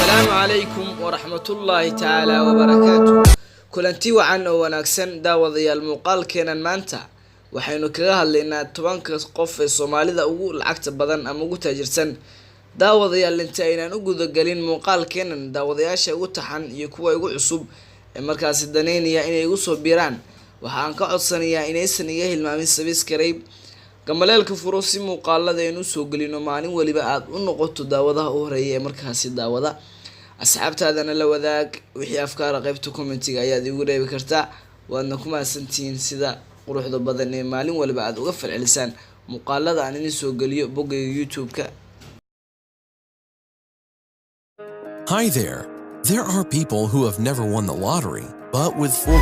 السلام عليكم ورحمة الله تعالى وبركاته. كلنتي وعن وناكسن داوضي المقال كينا مانتا waxaynu kaga hadlaynaa tobanka qof ee Soomaalida ugu lacagta badan ama ugu taajirsan daawadayaal inta aynaan u guda galin muuqaalkeenan daawadayaasha ugu taxan iyo kuwa ugu cusub ee markaas daneynaya inay ugu soo biiraan waxaan ka codsanayaa inaysan iga hilmaamin subscribe gamaleelka furo si muuqaalada aynu soo galino maalin waliba aad u noqoto daawadaha u horeeya ee markaas daawada asxaabtaadana la wadaag wixii afkaar qaybta commentiga ayaad igu reebi kartaa waadna ku maasantiin sida quruxda badan ee maalin waliba aad uga falcelisaan muuqaalada aan idin soo galiyo bogayga YouTube-ka. Hi there. There are people who have never won the lottery, but with full